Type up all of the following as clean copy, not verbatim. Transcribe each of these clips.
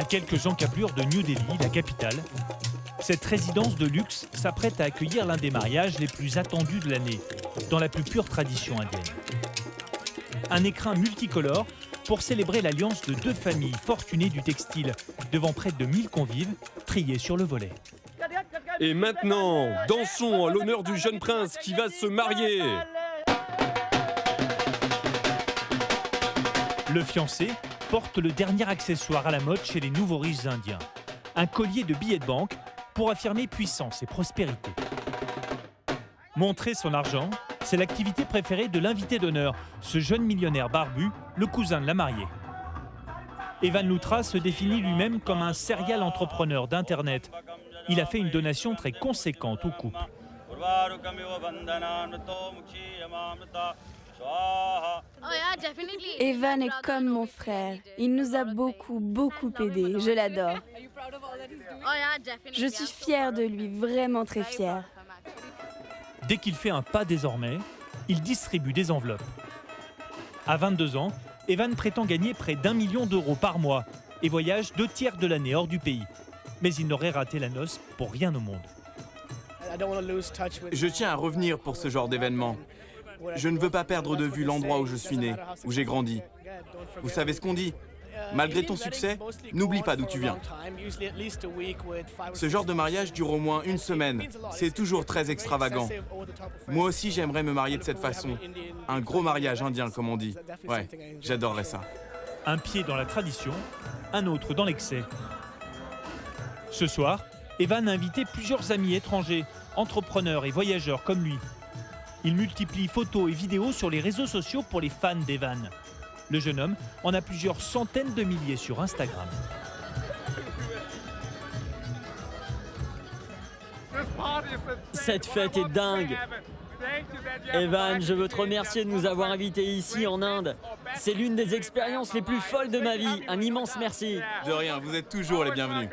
quelques encablures de New Delhi, la capitale, cette résidence de luxe s'apprête à accueillir l'un des mariages les plus attendus de l'année, dans la plus pure tradition indienne. Un écrin multicolore pour célébrer l'alliance de deux familles fortunées du textile, devant près de 1000 convives triés sur le volet. Et maintenant, dansons à l'honneur du jeune prince qui va se marier. Le fiancé porte le dernier accessoire à la mode chez les nouveaux riches indiens. Un collier de billets de banque pour affirmer puissance et prospérité. Montrer son argent, c'est l'activité préférée de l'invité d'honneur, ce jeune millionnaire barbu, le cousin de la mariée. Evan Luthra se définit lui-même comme un serial entrepreneur d'Internet. Il a fait une donation très conséquente au couple. Evan est comme mon frère. Il nous a beaucoup aidés. Je l'adore. Je suis fière de lui, vraiment très fière. Dès qu'il fait un pas désormais, il distribue des enveloppes. À 22 ans, Evan prétend gagner près d'1 million d'euros par mois et voyage 2/3 de l'année hors du pays. Mais il n'aurait raté la noce pour rien au monde. Je tiens à revenir pour ce genre d'événement. Je ne veux pas perdre de vue l'endroit où je suis né, où j'ai grandi. Vous savez ce qu'on dit ? Malgré ton succès, n'oublie pas d'où tu viens. Ce genre de mariage dure au moins une semaine. C'est toujours très extravagant. Moi aussi, j'aimerais me marier de cette façon. Un gros mariage indien, comme on dit. Ouais, j'adorerais ça. Un pied dans la tradition, un autre dans l'excès. Ce soir, Evan a invité plusieurs amis étrangers, entrepreneurs et voyageurs comme lui. Il multiplie photos et vidéos sur les réseaux sociaux pour les fans d'Evan. Le jeune homme en a plusieurs centaines de milliers sur Instagram. Cette fête est dingue. Evan, je veux te remercier de nous avoir invités ici en Inde. C'est l'une des expériences les plus folles de ma vie. Un immense merci. De rien, vous êtes toujours les bienvenus.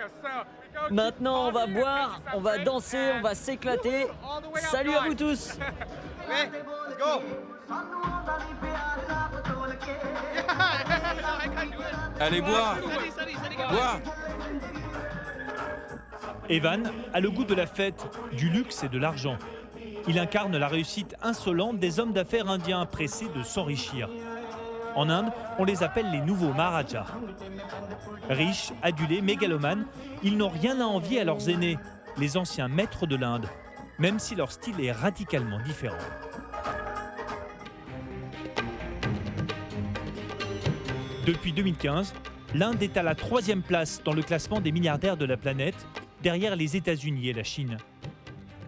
Maintenant, on va boire, on va danser, on va s'éclater. Salut à vous tous. Allez, boire. Boire. Evan a le goût de la fête, du luxe et de l'argent. Il incarne la réussite insolente des hommes d'affaires indiens pressés de s'enrichir. En Inde, on les appelle les nouveaux Maharajas. Riches, adulés, mégalomanes, ils n'ont rien à envier à leurs aînés, les anciens maîtres de l'Inde, même si leur style est radicalement différent. Depuis 2015, l'Inde est à la 3e place dans le classement des milliardaires de la planète, derrière les États-Unis et la Chine.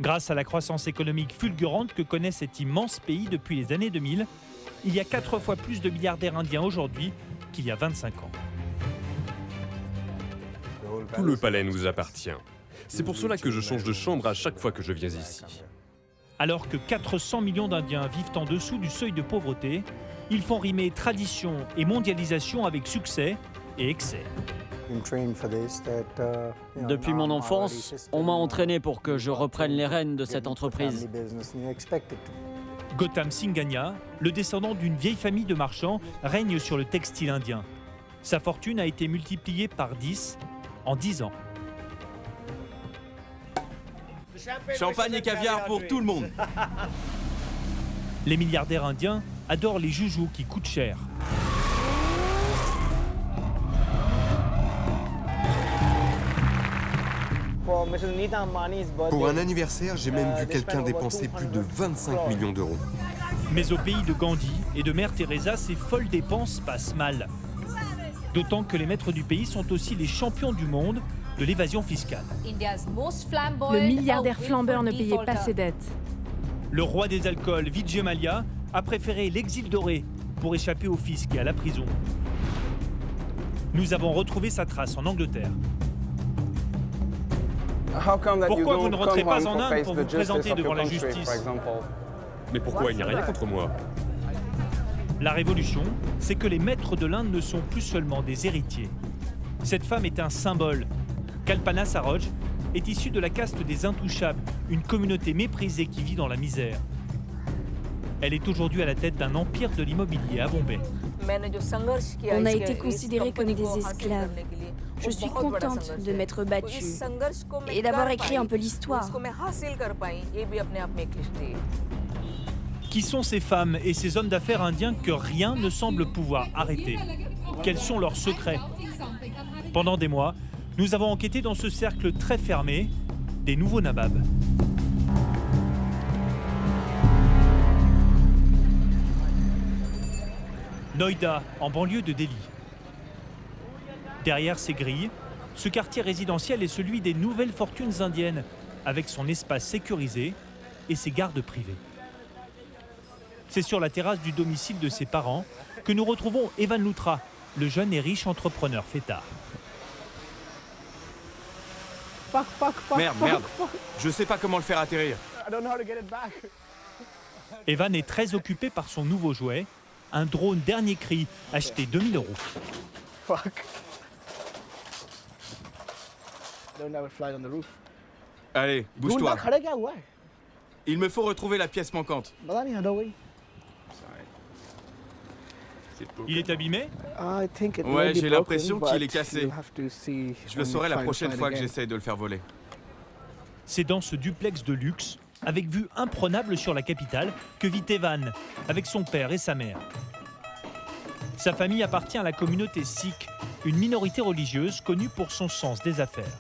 Grâce à la croissance économique fulgurante que connaît cet immense pays depuis les années 2000, il y a 4 fois plus de milliardaires indiens aujourd'hui qu'il y a 25 ans. Tout le palais nous appartient. C'est pour cela que je change de chambre à chaque fois que je viens ici. Alors que 400 millions d'Indiens vivent en dessous du seuil de pauvreté, ils font rimer tradition et mondialisation avec succès et excès. Depuis mon enfance, on m'a entraîné pour que je reprenne les rênes de cette entreprise. Gautam Singhania, le descendant d'une vieille famille de marchands, règne sur le textile indien. Sa fortune a été multipliée par 10 en 10 ans. Champagne et caviar pour tout le monde. Les milliardaires indiens adorent les joujoux qui coûtent cher. Pour un anniversaire, j'ai même vu quelqu'un dépenser plus de 25 millions d'euros. Mais au pays de Gandhi et de Mère Teresa, ces folles dépenses passent mal. D'autant que les maîtres du pays sont aussi les champions du monde de l'évasion fiscale. Le milliardaire flambeur ne payait pas ses dettes. Le roi des alcools, Vijay Mallya, a préféré l'exil doré pour échapper au fisc et à la prison. Nous avons retrouvé sa trace en Angleterre. Pourquoi vous ne rentrez pas en Inde pour vous présenter devant la justice? Mais pourquoi il n'y a rien contre moi? La révolution, c'est que les maîtres de l'Inde ne sont plus seulement des héritiers. Cette femme est un symbole. Kalpana Saroj est issue de la caste des Intouchables, une communauté méprisée qui vit dans la misère. Elle est aujourd'hui à la tête d'un empire de l'immobilier à Bombay. On a été considérés comme des esclaves. Je suis contente de m'être battue et d'avoir écrit un peu l'histoire. Qui sont ces femmes et ces hommes d'affaires indiens que rien ne semble pouvoir arrêter? Quels sont leurs secrets? Pendant des mois, nous avons enquêté dans ce cercle très fermé des nouveaux nababs. Noida, en banlieue de Delhi. Derrière ces grilles, ce quartier résidentiel est celui des nouvelles fortunes indiennes, avec son espace sécurisé et ses gardes privés. C'est sur la terrasse du domicile de ses parents que nous retrouvons Evan Luthra, le jeune et riche entrepreneur fêtard. Merde. Je sais pas comment le faire atterrir. Evan est très occupé par son nouveau jouet, un drone dernier cri, acheté 2 000 €. Allez, bouge-toi. Il me faut retrouver la pièce manquante. Il est abîmé? Ouais, j'ai l'impression qu'il est cassé. Je le saurai la prochaine fois que j'essaye de le faire voler. C'est dans ce duplex de luxe, avec vue imprenable sur la capitale, que vit Evan, avec son père et sa mère. Sa famille appartient à la communauté sikh, une minorité religieuse connue pour son sens des affaires.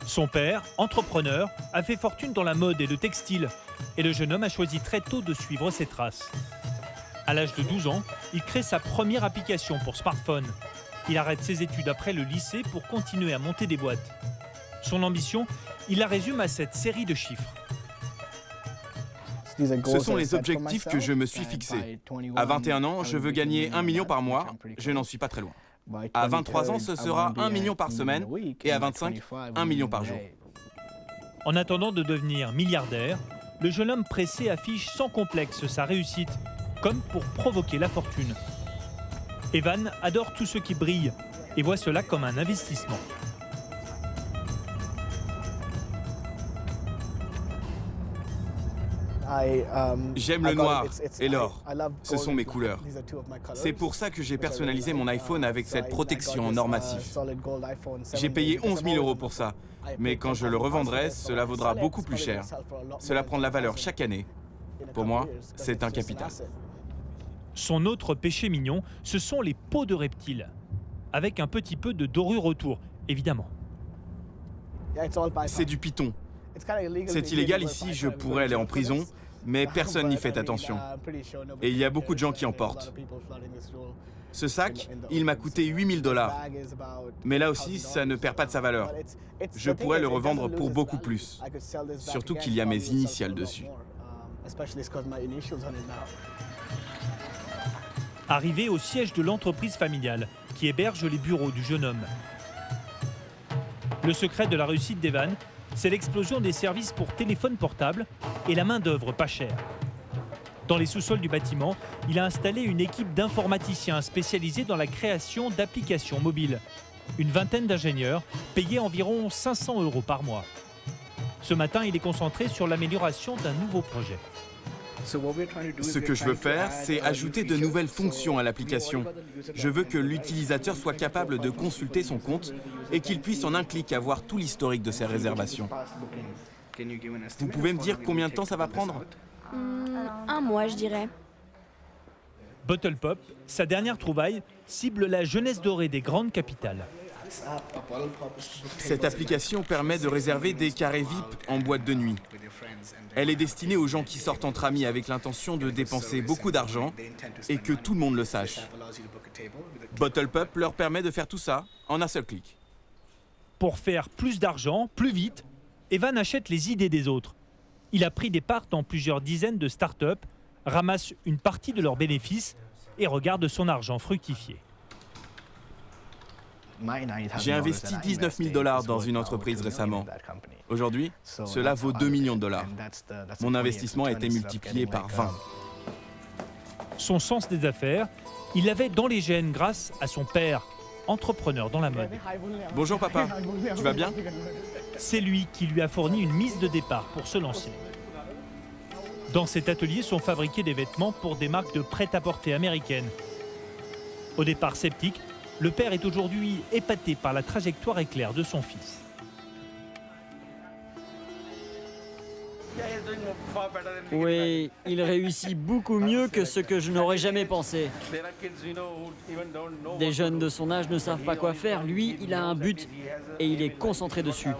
Son père, entrepreneur, a fait fortune dans la mode et le textile, et le jeune homme a choisi très tôt de suivre ses traces. À l'âge de 12 ans, il crée sa première application pour smartphone. Il arrête ses études après le lycée pour continuer à monter des boîtes. Son ambition, il la résume à cette série de chiffres. Ce sont les objectifs que je me suis fixés. À 21 ans, je veux gagner 1 million par mois. Je n'en suis pas très loin. À 23 ans, ce sera 1 million par semaine. Et à 25, 1 million par jour. En attendant de devenir milliardaire, le jeune homme pressé affiche sans complexe sa réussite, comme pour provoquer la fortune. Evan adore tout ce qui brille et voit cela comme un investissement. J'aime le noir et l'or. Ce sont mes couleurs. C'est pour ça que j'ai personnalisé mon iPhone avec cette protection en or massif. J'ai payé 11 000 € pour ça. Mais quand je le revendrai, cela vaudra beaucoup plus cher. Cela prend de la valeur chaque année. Pour moi, c'est un capital. Son autre péché mignon, ce sont les peaux de reptiles, avec un petit peu de dorure autour, évidemment. C'est du python. C'est illégal ici, je pourrais aller en prison, mais personne n'y fait attention. Et il y a beaucoup de gens qui en portent. Ce sac, il m'a coûté 8 000 $. Mais là aussi, ça ne perd pas de sa valeur. Je pourrais le revendre pour beaucoup plus. Surtout qu'il y a mes initiales dessus. Arrivé au siège de l'entreprise familiale, qui héberge les bureaux du jeune homme. Le secret de la réussite d'Evan, c'est l'explosion des services pour téléphone portable et la main-d'œuvre pas chère. Dans les sous-sols du bâtiment, il a installé une équipe d'informaticiens spécialisés dans la création d'applications mobiles. Une vingtaine d'ingénieurs, payés environ 500 € par mois. Ce matin, il est concentré sur l'amélioration d'un nouveau projet. Ce que je veux faire, c'est ajouter de nouvelles fonctions à l'application. Je veux que l'utilisateur soit capable de consulter son compte et qu'il puisse en un clic avoir tout l'historique de ses réservations. Vous pouvez me dire combien de temps ça va prendre ? 1 mois, je dirais. Bottle Pop, sa dernière trouvaille, cible la jeunesse dorée des grandes capitales. Cette application permet de réserver des carrés VIP en boîte de nuit. Elle est destinée aux gens qui sortent entre amis avec l'intention de dépenser beaucoup d'argent et que tout le monde le sache. Bottle Pop leur permet de faire tout ça en un seul clic. Pour faire plus d'argent, plus vite, Evan achète les idées des autres. Il a pris des parts dans plusieurs dizaines de start-up, ramasse une partie de leurs bénéfices et regarde son argent fructifier. J'ai investi 19 000 $ dans une entreprise récemment. Aujourd'hui, cela vaut 2 millions de $. Mon investissement a été multiplié par 20. Son sens des affaires, il l'avait dans les gènes grâce à son père, entrepreneur dans la mode. Bonjour papa, tu vas bien ? C'est lui qui lui a fourni une mise de départ pour se lancer. Dans cet atelier sont fabriqués des vêtements pour des marques de prêt-à-porter américaines. Au départ sceptique, Le père est aujourd'hui épaté par la trajectoire éclair de son fils. Oui, il réussit beaucoup mieux que ce que je n'aurais jamais pensé. Des jeunes de son âge ne savent pas quoi faire. Lui, il a un but et il est concentré dessus.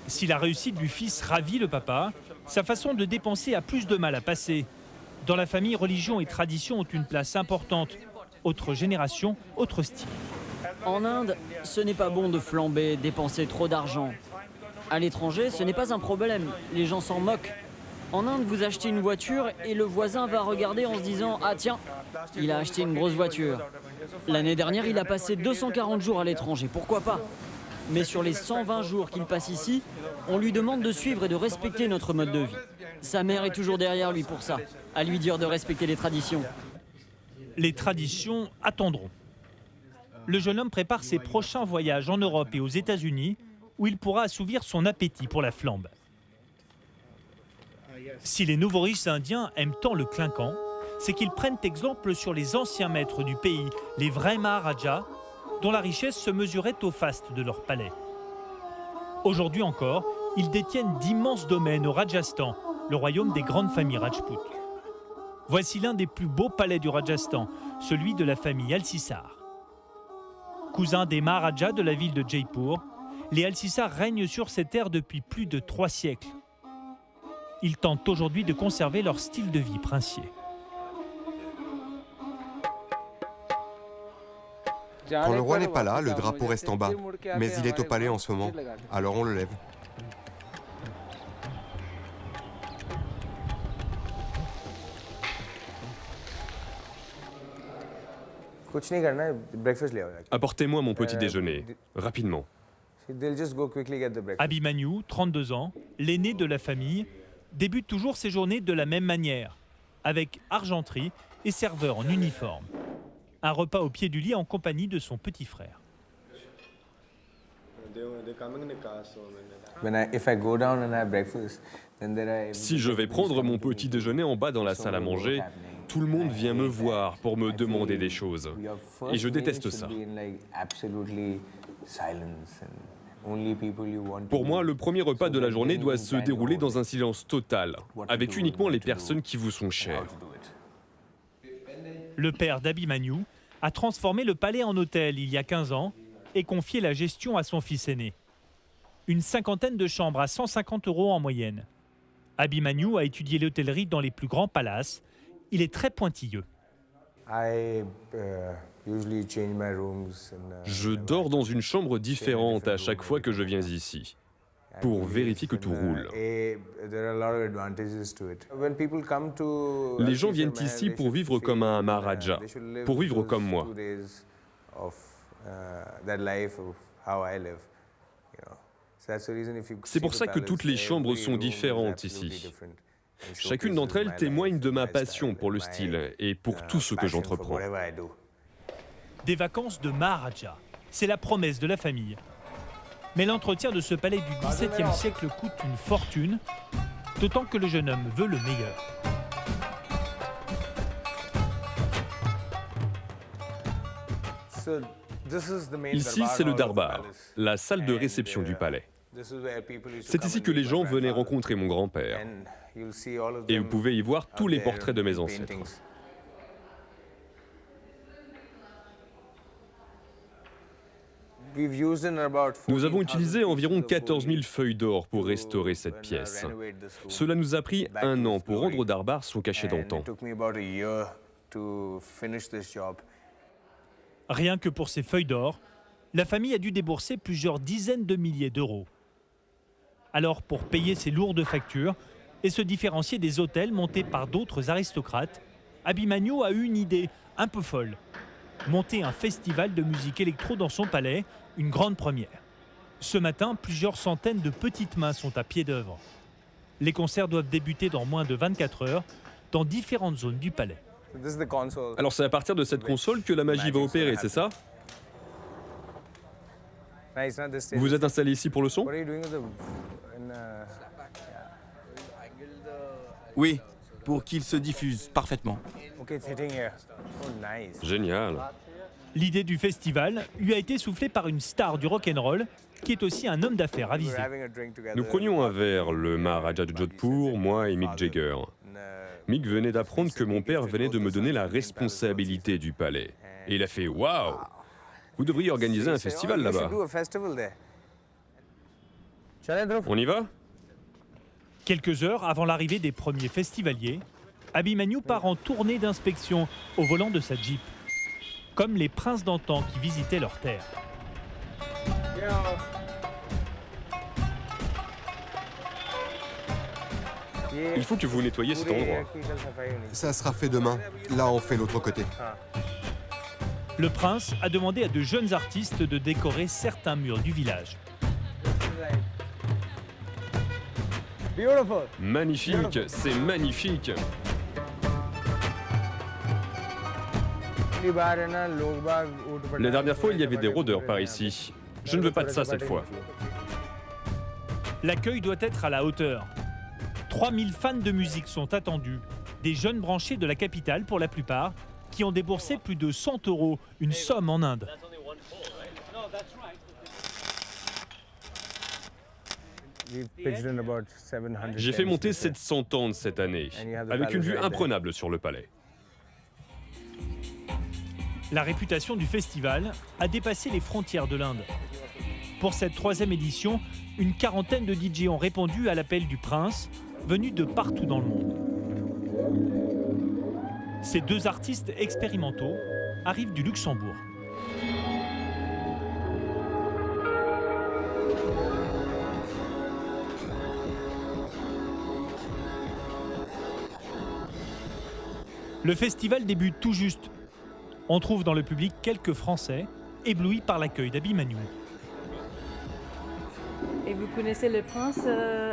Si la réussite du fils ravit le papa, sa façon de dépenser a plus de mal à passer. Dans la famille, religion et tradition ont une place importante. Autre génération, autre style. En Inde, ce n'est pas bon de flamber, dépenser trop d'argent. À l'étranger, ce n'est pas un problème, les gens s'en moquent. En Inde, vous achetez une voiture et le voisin va regarder en se disant « Ah tiens, il a acheté une grosse voiture ». L'année dernière, il a passé 240 jours à l'étranger, pourquoi pas? Mais sur les 120 jours qu'il passe ici, on lui demande de suivre et de respecter notre mode de vie. Sa mère est toujours derrière lui pour ça, à lui dire de respecter les traditions. Les traditions attendront. Le jeune homme prépare ses prochains voyages en Europe et aux États-Unis, où il pourra assouvir son appétit pour la flambe. Si les nouveaux riches indiens aiment tant le clinquant, c'est qu'ils prennent exemple sur les anciens maîtres du pays, les vrais Maharajas, dont la richesse se mesurait au faste de leur palais. Aujourd'hui encore, ils détiennent d'immenses domaines au Rajasthan, le royaume des grandes familles Rajput. Voici l'un des plus beaux palais du Rajasthan, celui de la famille Alcissar. Cousins des Maharajas de la ville de Jaipur, les Alcissar règnent sur ces terres depuis plus de 3 siècles. Ils tentent aujourd'hui de conserver leur style de vie princier. Quand le roi n'est pas là, le drapeau reste en bas. Mais il est au palais en ce moment, alors on le lève. Apportez-moi mon petit déjeuner, rapidement. Abhimanyu, 32 ans, l'aîné de la famille, débute toujours ses journées de la même manière, avec argenterie et serveur en uniforme. Un repas au pied du lit en compagnie de son petit frère. Si je vais prendre mon petit déjeuner en bas dans la salle à manger, tout le monde vient me voir pour me demander des choses. Et je déteste ça. Pour moi, le premier repas de la journée doit se dérouler dans un silence total, avec uniquement les personnes qui vous sont chères. Le père d'Abhimanyu a transformé le palais en hôtel il y a 15 ans et confié la gestion à son fils aîné. Une cinquantaine de chambres à 150 € en moyenne. Abhimanyu a étudié l'hôtellerie dans les plus grands palaces. Il est très pointilleux. Je dors dans une chambre différente à chaque fois que je viens ici, pour vérifier que tout roule. Les gens viennent ici pour vivre comme un Maharaja, pour vivre comme moi. C'est pour ça que toutes les chambres sont différentes ici. Chacune d'entre elles témoigne de ma passion pour le style et pour tout ce que j'entreprends. Des vacances de Maharaja, c'est la promesse de la famille. Mais l'entretien de ce palais du XVIIe siècle coûte une fortune, d'autant que le jeune homme veut le meilleur. Ici, c'est le Darbar, la salle de réception du palais. C'est ici que les gens venaient rencontrer mon grand-père. Et vous pouvez y voir tous les portraits de mes ancêtres. Nous avons utilisé environ 14 000 feuilles d'or pour restaurer cette pièce. Cela nous a pris 1 an pour rendre au Darbar son cachet d'antan. Rien que pour ces feuilles d'or, la famille a dû débourser plusieurs dizaines de milliers d'euros. Alors, pour payer ces lourdes factures et se différencier des hôtels montés par d'autres aristocrates, Abhimanyu a eu une idée un peu folle. Monter un festival de musique électro dans son palais, une grande première. Ce matin, plusieurs centaines de petites mains sont à pied d'œuvre. Les concerts doivent débuter dans moins de 24 heures dans différentes zones du palais. Alors c'est à partir de cette console que la magie va opérer, c'est ça? Vous vous êtes installé ici pour le son? Oui, pour qu'il se diffuse parfaitement. Génial. L'idée du festival lui a été soufflée par une star du rock'n'roll qui est aussi un homme d'affaires avisé. Nous prenions un verre, le Maharaja de Jodhpur, moi et Mick Jagger. Mick venait d'apprendre que mon père venait de me donner la responsabilité du palais. Et il a fait « Waouh! Vous devriez organiser un festival là-bas. » On y va? Quelques heures avant l'arrivée des premiers festivaliers, Abhimanyu part en tournée d'inspection au volant de sa Jeep, comme les princes d'antan qui visitaient leur terre. Il faut que vous nettoyiez cet endroit. Ça sera fait demain. Là, on fait l'autre côté. Le prince a demandé à de jeunes artistes de décorer certains murs du village. Magnifique, c'est magnifique. La dernière fois, il y avait des rôdeurs par ici. Je ne veux pas de ça cette fois. L'accueil doit être à la hauteur. 3000 fans de musique sont attendus, des jeunes branchés de la capitale pour la plupart, qui ont déboursé plus de 100 €, une somme en Inde. J'ai fait monter 700 tentes cette année, avec une vue imprenable sur le palais. La réputation du festival a dépassé les frontières de l'Inde. Pour cette 3e édition, une quarantaine de DJ ont répondu à l'appel du prince, venus de partout dans le monde. Ces 2 artistes expérimentaux arrivent du Luxembourg. Le festival débute tout juste. On trouve dans le public quelques Français éblouis par l'accueil d'Abhimanyu. Et vous connaissez le prince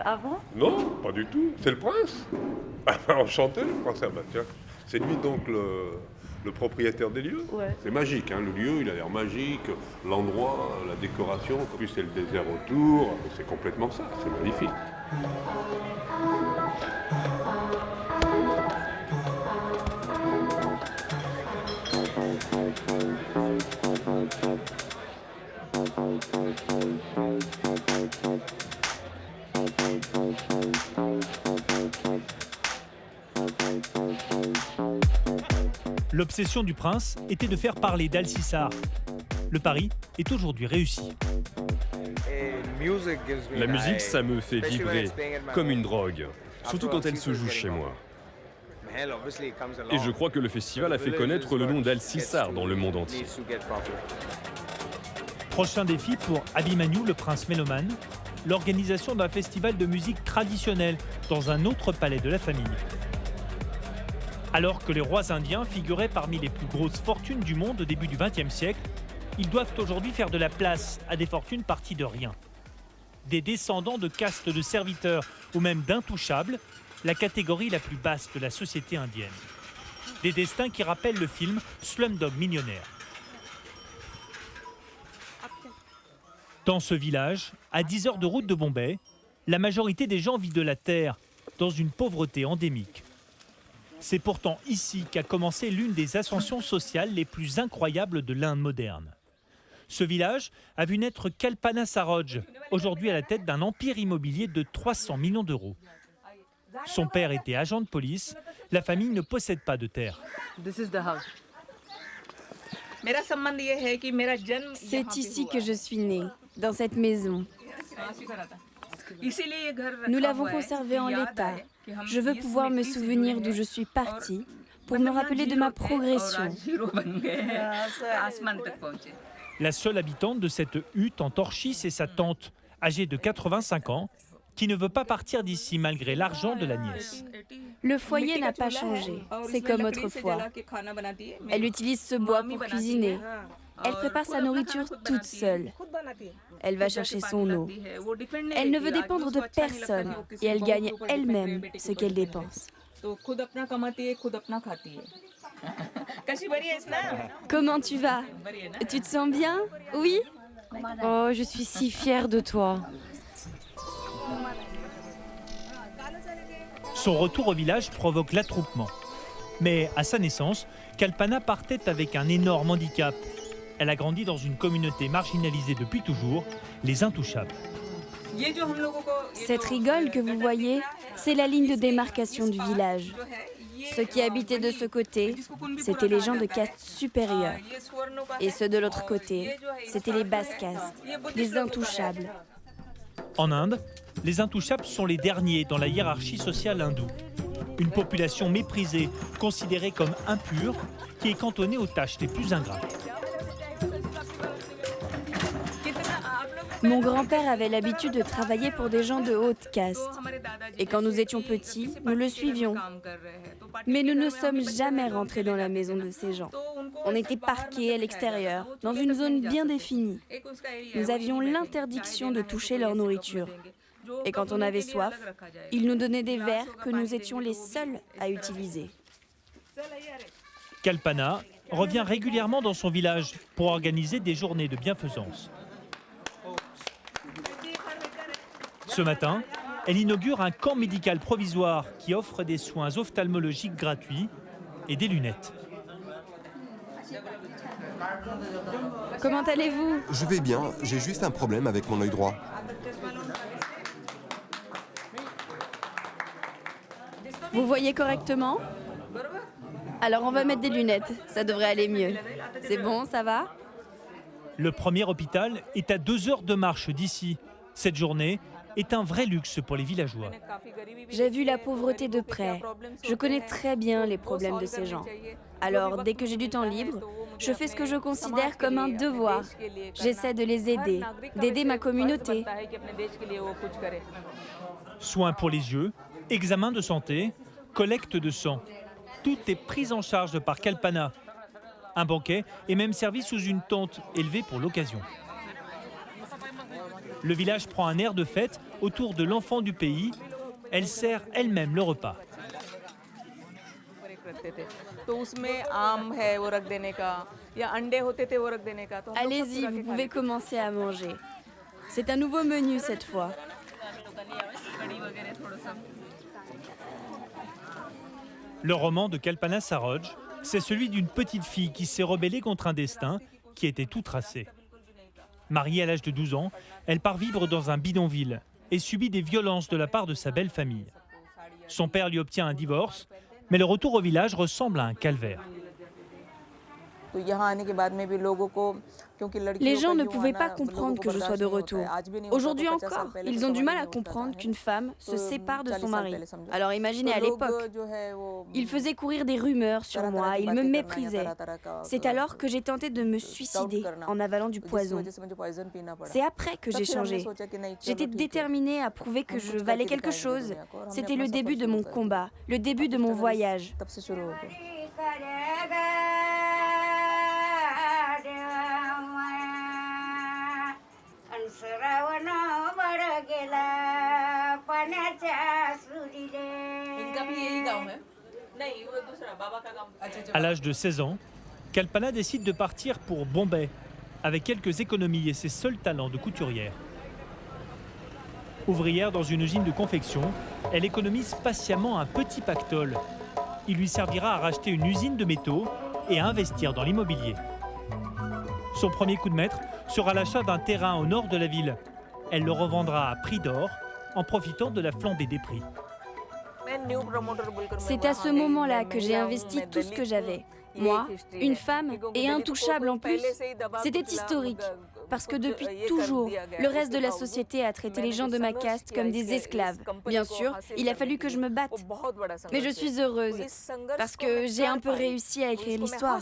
avant? Non, pas du tout. C'est le prince. Enchanté, le prince. Ah bah tiens, c'est lui donc le propriétaire des lieux. Ouais. C'est magique, hein, le lieu, il a l'air magique, l'endroit, la décoration, en plus c'est le désert autour, c'est complètement ça, c'est magnifique. L'obsession du prince était de faire parler d'Al-Sissar. Le pari est aujourd'hui réussi. La musique, ça me fait vibrer, comme une drogue, surtout quand elle se joue chez moi. Et je crois que le festival a fait connaître le nom d'Al-Sissar dans le monde entier. Prochain défi pour Abhimanyu, le prince mélomane, l'organisation d'un festival de musique traditionnelle dans un autre palais de la famille. Alors que les rois indiens figuraient parmi les plus grosses fortunes du monde au début du XXe siècle, ils doivent aujourd'hui faire de la place à des fortunes parties de rien. Des descendants de castes de serviteurs ou même d'intouchables, la catégorie la plus basse de la société indienne. Des destins qui rappellent le film Slumdog Millionnaire. Dans ce village, à 10 heures de route de Bombay, la majorité des gens vit de la terre, dans une pauvreté endémique. C'est pourtant ici qu'a commencé l'une des ascensions sociales les plus incroyables de l'Inde moderne. Ce village a vu naître Kalpana Saroj, aujourd'hui à la tête d'un empire immobilier de 300 millions d'euros. Son père était agent de police, la famille ne possède pas de terre. C'est ici que je suis née, dans cette maison. Nous l'avons conservé en l'état. Je veux pouvoir me souvenir d'où je suis partie pour me rappeler de ma progression. La seule habitante de cette hutte en torchis est sa tante, âgée de 85 ans, qui ne veut pas partir d'ici malgré l'argent de la nièce. Le foyer n'a pas changé, c'est comme autrefois. Elle utilise ce bois pour cuisiner. Elle prépare sa nourriture toute seule. Elle va chercher son eau. Elle ne veut dépendre de personne et elle gagne elle-même ce qu'elle dépense. Comment tu vas? Tu te sens bien? Oui? Oh, je suis si fière de toi. Son retour au village provoque l'attroupement. Mais à sa naissance, Kalpana partait avec un énorme handicap, Elle a grandi dans une communauté marginalisée depuis toujours, les Intouchables. Cette rigole que vous voyez, c'est la ligne de démarcation du village. Ceux qui habitaient de ce côté, c'étaient les gens de caste supérieure. Et ceux de l'autre côté, c'étaient les basses castes, les intouchables. En Inde, les Intouchables sont les derniers dans la hiérarchie sociale hindoue. Une population méprisée, considérée comme impure, qui est cantonnée aux tâches les plus ingrates. Mon grand-père avait l'habitude de travailler pour des gens de haute caste. Et quand nous étions petits, nous le suivions. Mais nous ne sommes jamais rentrés dans la maison de ces gens. On était parqués à l'extérieur, dans une zone bien définie. Nous avions l'interdiction de toucher leur nourriture. Et quand on avait soif, ils nous donnaient des verres que nous étions les seuls à utiliser. Kalpana revient régulièrement dans son village pour organiser des journées de bienfaisance. Ce matin, elle inaugure un camp médical provisoire qui offre des soins ophtalmologiques gratuits et des lunettes. Comment allez-vous? Je vais bien, j'ai juste un problème avec mon œil droit. Vous voyez correctement? Alors on va mettre des lunettes, ça devrait aller mieux. C'est bon, ça va? Le premier hôpital est à 2 heures de marche d'ici. Cette journée est un vrai luxe pour les villageois. J'ai vu la pauvreté de près. Je connais très bien les problèmes de ces gens. Alors, dès que j'ai du temps libre, je fais ce que je considère comme un devoir. J'essaie de les aider, d'aider ma communauté. Soins pour les yeux, examen de santé, collecte de sang. Tout est pris en charge par Kalpana. Un banquet est même servi sous une tente élevée pour l'occasion. Le village prend un air de fête autour de l'enfant du pays. Elle sert elle-même le repas. Allez-y, vous pouvez commencer à manger. C'est un nouveau menu cette fois. Le roman de Kalpana Saroj, c'est celui d'une petite fille qui s'est rebellée contre un destin qui était tout tracé. Mariée à l'âge de 12 ans, elle part vivre dans un bidonville et subit des violences de la part de sa belle famille. Son père lui obtient un divorce, mais le retour au village ressemble à un calvaire. Les gens ne pouvaient pas comprendre que je sois de retour. Aujourd'hui encore, ils ont du mal à comprendre qu'une femme se sépare de son mari. Alors imaginez à l'époque. Ils faisaient courir des rumeurs sur moi, ils me méprisaient. C'est alors que j'ai tenté de me suicider en avalant du poison. C'est après que j'ai changé. J'étais déterminée à prouver que je valais quelque chose. C'était le début de mon combat, le début de mon voyage. À l'âge de 16 ans, Kalpana décide de partir pour Bombay, avec quelques économies et ses seuls talents de couturière. Ouvrière dans une usine de confection, elle économise patiemment un petit pactole. Il lui servira à racheter une usine de métaux et à investir dans l'immobilier. Son premier coup de maître sera l'achat d'un terrain au nord de la ville. Elle le revendra à prix d'or en profitant de la flambée des prix. C'est à ce moment-là que j'ai investi tout ce que j'avais. Moi, une femme et intouchable en plus. C'était historique, parce que depuis toujours, le reste de la société a traité les gens de ma caste comme des esclaves. Bien sûr, il a fallu que je me batte. Mais je suis heureuse, parce que j'ai un peu réussi à écrire l'histoire.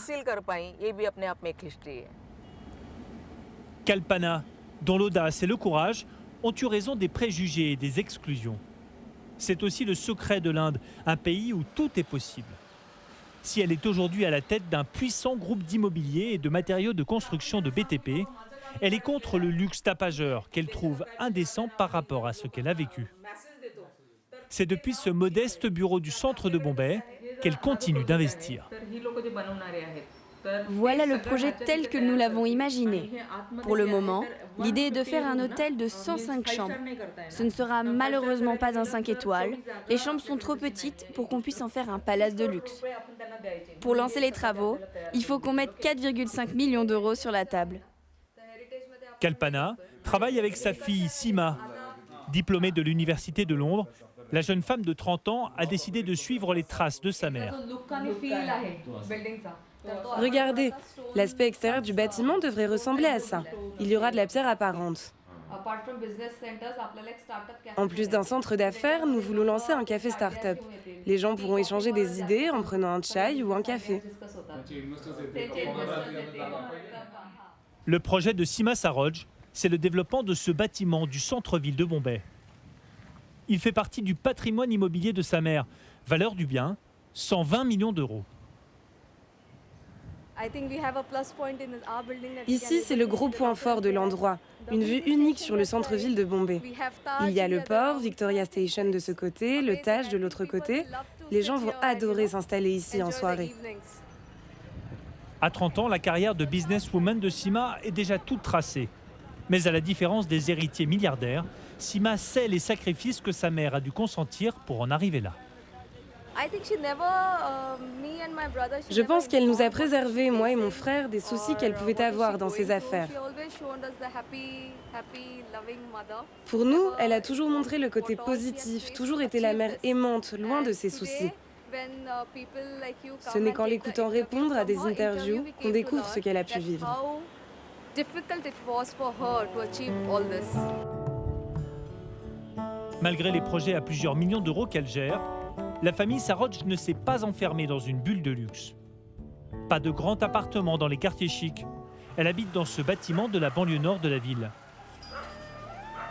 Kalpana, dont l'audace et le courage ont eu raison des préjugés et des exclusions. C'est aussi le secret de l'Inde, un pays où tout est possible. Si elle est aujourd'hui à la tête d'un puissant groupe d'immobilier et de matériaux de construction de BTP, elle est contre le luxe tapageur qu'elle trouve indécent par rapport à ce qu'elle a vécu. C'est depuis ce modeste bureau du centre de Bombay qu'elle continue d'investir. Voilà le projet tel que nous l'avons imaginé. Pour le moment, L'idée est de faire un hôtel de 105 chambres. Ce ne sera malheureusement pas un 5 étoiles. Les chambres sont trop petites pour qu'on puisse en faire un palace de luxe. Pour lancer les travaux, il faut qu'on mette 4,5 millions d'euros sur la table. Kalpana travaille avec sa fille Sima. Diplômée de l'Université de Londres, la jeune femme de 30 ans a décidé de suivre les traces de sa mère. Regardez, l'aspect extérieur du bâtiment devrait ressembler à ça. Il y aura de la pierre apparente. En plus d'un centre d'affaires, nous voulons lancer un café start-up. Les gens pourront échanger des idées en prenant un chai ou un café. Le projet de Sima Saroj, c'est le développement de ce bâtiment du centre-ville de Bombay. Il fait partie du patrimoine immobilier de sa mère. Valeur du bien, 120 millions d'euros. Ici, c'est le gros point fort de l'endroit. Une vue unique sur le centre-ville de Bombay. Il y a le port, Victoria Station de ce côté, le Taj de l'autre côté. Les gens vont adorer s'installer ici en soirée. À 30 ans, la carrière de businesswoman de Sima est déjà toute tracée. Mais à la différence des héritiers milliardaires, Sima sait les sacrifices que sa mère a dû consentir pour en arriver là. Je pense qu'elle nous a préservé, moi et mon frère, des soucis qu'elle pouvait avoir dans ses affaires. Pour nous, elle a toujours montré le côté positif, toujours été la mère aimante, loin de ses soucis. Ce n'est qu'en l'écoutant répondre à des interviews qu'on découvre ce qu'elle a pu vivre. Malgré les projets à plusieurs millions d'euros qu'elle gère, la famille Saroj ne s'est pas enfermée dans une bulle de luxe. Pas de grand appartement dans les quartiers chics. Elle habite dans ce bâtiment de la banlieue nord de la ville.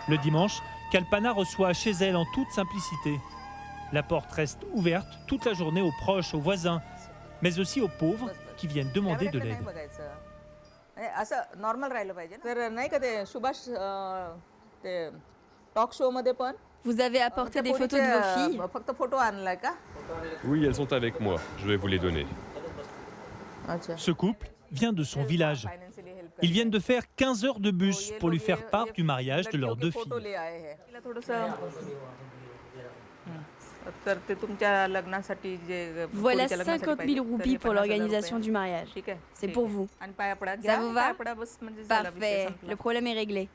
Le dimanche, Kalpana reçoit chez elle en toute simplicité. La porte reste ouverte toute la journée aux proches, aux voisins, mais aussi aux pauvres qui viennent demander de l'aide. Vous avez apporté des photos de vos filles? Oui, elles sont avec moi. Je vais vous les donner. Ce couple vient de son village. Ils viennent de faire 15 heures de bus pour lui faire part du mariage de leurs deux filles. Voilà 50 000 roupies pour l'organisation du mariage. C'est pour vous. Ça vous va? Parfait. Le problème est réglé.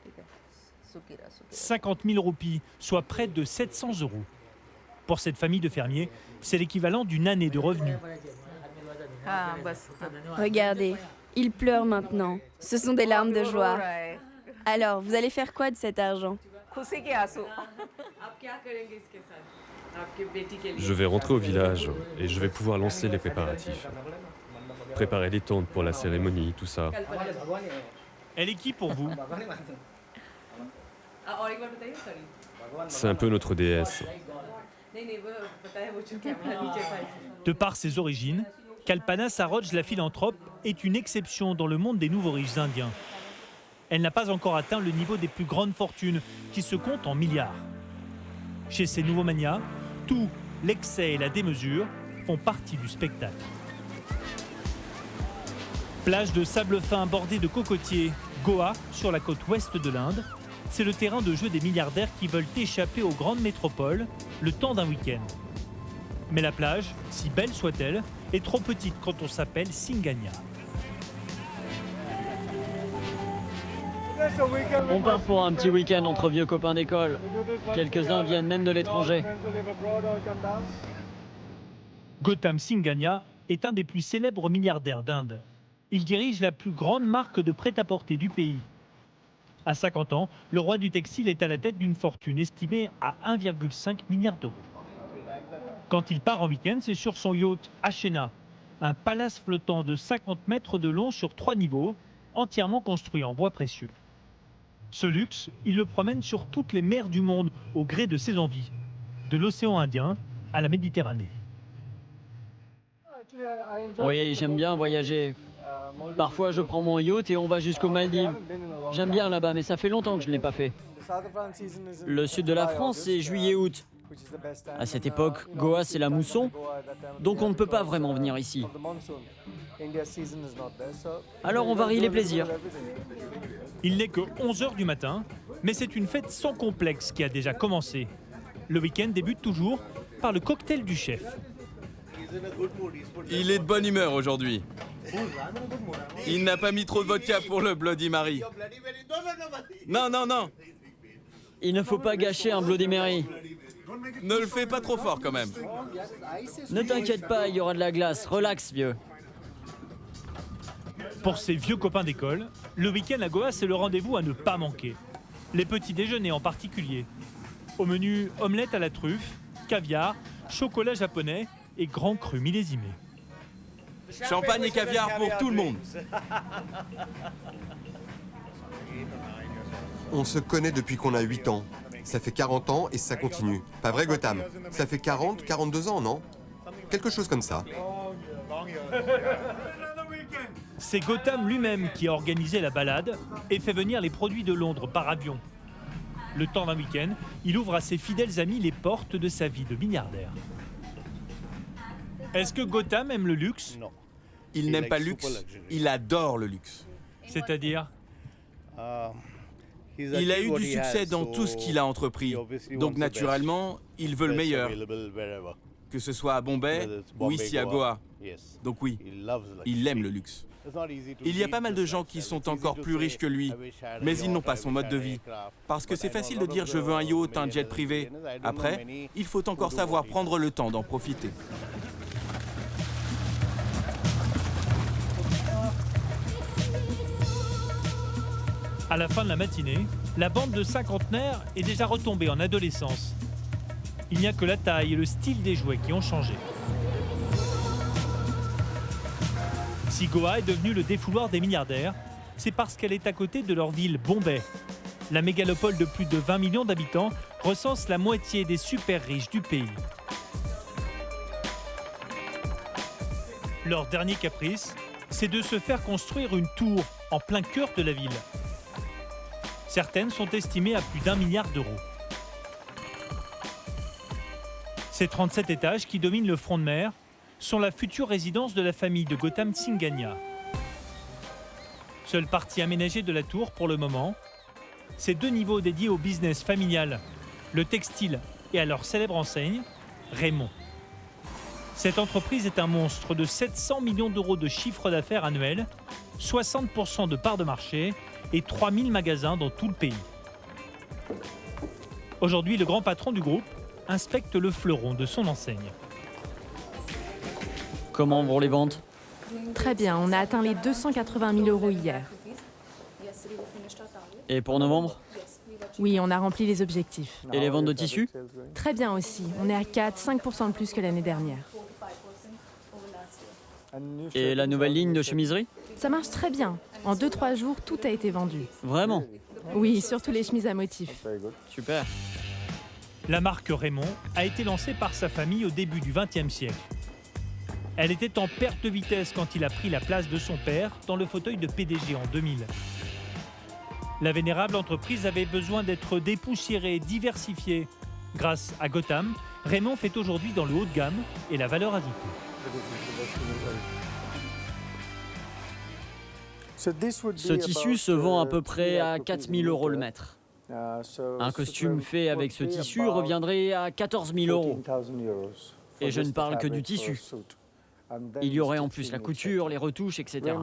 50 000 roupies, soit près de 700 euros. Pour cette famille de fermiers, c'est l'équivalent d'une année de revenus. Regardez, ils pleurent maintenant. Ce sont des larmes de joie. Alors, vous allez faire quoi de cet argent? Je vais rentrer au village et je vais pouvoir lancer les préparatifs. Préparer les tentes pour la cérémonie, tout ça. Elle est qui pour vous? C'est un peu notre déesse. De par ses origines, Kalpana Saroj, la philanthrope, est une exception dans le monde des nouveaux riches indiens. Elle n'a pas encore atteint le niveau des plus grandes fortunes, qui se comptent en milliards. Chez ces nouveaux manias, tout, l'excès et la démesure, font partie du spectacle. Plage de sable fin bordée de cocotiers, Goa, sur la côte ouest de l'Inde, c'est le terrain de jeu des milliardaires qui veulent échapper aux grandes métropoles le temps d'un week-end. Mais la plage, si belle soit-elle, est trop petite quand on s'appelle Singania. On part pour un petit week-end entre vieux copains d'école. Quelques-uns viennent même de l'étranger. Gautam Singhania est un des plus célèbres milliardaires d'Inde. Il dirige la plus grande marque de prêt-à-porter du pays. À 50 ans, le roi du textile est à la tête d'une fortune estimée à 1,5 milliard d'euros. Quand il part en week-end, c'est sur son yacht Ashena, un palace flottant de 50 mètres de long sur 3 niveaux, entièrement construit en bois précieux. Ce luxe, il le promène sur toutes les mers du monde au gré de ses envies, de l'océan Indien à la Méditerranée. Oui, j'aime bien voyager. Parfois, je prends mon yacht et on va jusqu'aux Maldives. J'aime bien là-bas, mais ça fait longtemps que je ne l'ai pas fait. Le sud de la France, c'est juillet-août. À cette époque, Goa, c'est la mousson, donc on ne peut pas vraiment venir ici. Alors on varie les plaisirs. Il n'est que 11h du matin, mais c'est une fête sans complexe qui a déjà commencé. Le week-end débute toujours par le cocktail du chef. Il est de bonne humeur aujourd'hui. Il n'a pas mis trop de vodka pour le Bloody Mary. Non, non, non. Il ne faut pas gâcher un Bloody Mary. Ne le fais pas trop fort quand même. Ne t'inquiète pas, il y aura de la glace. Relax, vieux. Pour ses vieux copains d'école, le week-end à Goa, c'est le rendez-vous à ne pas manquer. Les petits déjeuners en particulier. Au menu, omelette à la truffe, caviar, chocolat japonais et grand cru millésimé. Champagne et caviar pour tout le monde. On se connaît depuis qu'on a 8 ans. Ça fait 40 ans et ça continue. Pas vrai, Gotham? Ça fait 40, 42 ans, non? Quelque chose comme ça. C'est Gotham lui-même qui a organisé la balade et fait venir les produits de Londres par avion. Le temps d'un week-end, il ouvre à ses fidèles amis les portes de sa vie de milliardaire. Est-ce que Gotham aime le luxe? Il n'aime pas le luxe, il adore le luxe. C'est-à-dire? Il a eu du succès dans tout ce qu'il a entrepris. Donc naturellement, il veut le meilleur. Que ce soit à Bombay ou ici à Goa. Donc oui, il aime le luxe. Il y a pas mal de gens qui sont encore plus riches que lui, mais ils n'ont pas son mode de vie. Parce que c'est facile de dire je veux un yacht, un jet privé. Après, il faut encore savoir prendre le temps d'en profiter. À la fin de la matinée, la bande de cinquantenaires est déjà retombée en adolescence. Il n'y a que la taille et le style des jouets qui ont changé. Si Goa est devenue le défouloir des milliardaires, c'est parce qu'elle est à côté de leur ville Bombay. La mégalopole de plus de 20 millions d'habitants recense la moitié des super riches du pays. Leur dernier caprice, c'est de se faire construire une tour en plein cœur de la ville. Certaines sont estimées à plus d'1 milliard d'euros. Ces 37 étages qui dominent le front de mer sont la future résidence de la famille de Gautam Singania. Seule partie aménagée de la tour pour le moment, ces 2 niveaux dédiés au business familial, le textile et à leur célèbre enseigne, Raymond. Cette entreprise est un monstre de 700 millions d'euros de chiffre d'affaires annuel, 60% de parts de marché et 3000 magasins dans tout le pays. Aujourd'hui, le grand patron du groupe inspecte le fleuron de son enseigne. Comment vont les ventes? Très bien, on a atteint les 280 000 euros hier. Et pour novembre? Oui, on a rempli les objectifs. Et les ventes de tissus? Très bien aussi, on est à 4-5% de plus que l'année dernière. Et la nouvelle ligne de chemiserie? Ça marche très bien. En 2-3 jours, tout a été vendu. Vraiment? Oui, surtout les chemises à motifs. Super. La marque Raymond a été lancée par sa famille au début du XXe siècle. Elle était en perte de vitesse quand il a pris la place de son père dans le fauteuil de PDG en 2000. La vénérable entreprise avait besoin d'être dépoussiérée, diversifiée. Grâce à Gautam, Raymond fait aujourd'hui dans le haut de gamme et la valeur ajoutée. Ce tissu se vend à peu près à 4 000 euros le mètre. Un costume fait avec ce tissu reviendrait à 14 000 euros. Et je ne parle que du tissu. Il y aurait en plus la couture, les retouches, etc.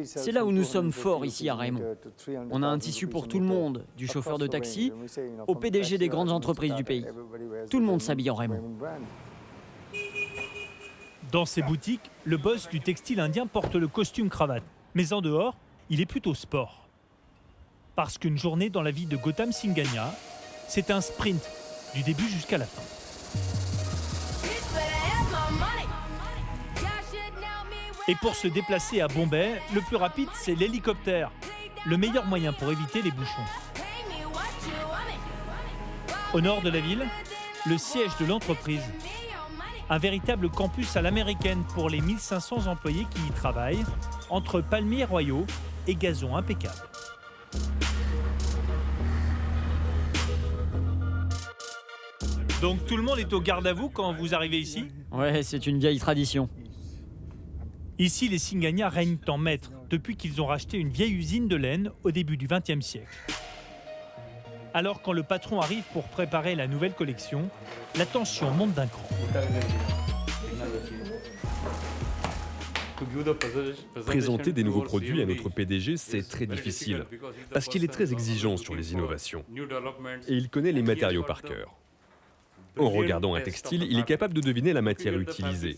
C'est là où nous sommes forts ici à Raymond. On a un tissu pour tout le monde, du chauffeur de taxi au PDG des grandes entreprises du pays. Tout le monde s'habille en Raymond. Dans ses boutiques, le boss du textile indien porte le costume cravate. Mais en dehors, il est plutôt sport. Parce qu'une journée dans la vie de Gautam Singania, c'est un sprint du début jusqu'à la fin. Et pour se déplacer à Bombay, le plus rapide, c'est l'hélicoptère. Le meilleur moyen pour éviter les bouchons. Au nord de la ville, le siège de l'entreprise. Un véritable campus à l'américaine pour les 1500 employés qui y travaillent, entre palmiers royaux et gazons impeccables. Donc tout le monde est au garde à vous quand vous arrivez ici? Ouais, c'est une vieille tradition. Ici, les Singania règnent en maîtres. depuis qu'ils ont racheté une vieille usine de laine au début du XXe siècle. Alors quand le patron arrive pour préparer la nouvelle collection, la tension monte d'un cran. Présenter des nouveaux produits à notre PDG, c'est très difficile, parce qu'il est très exigeant sur les innovations. Et il connaît les matériaux par cœur. En regardant un textile, il est capable de deviner la matière utilisée,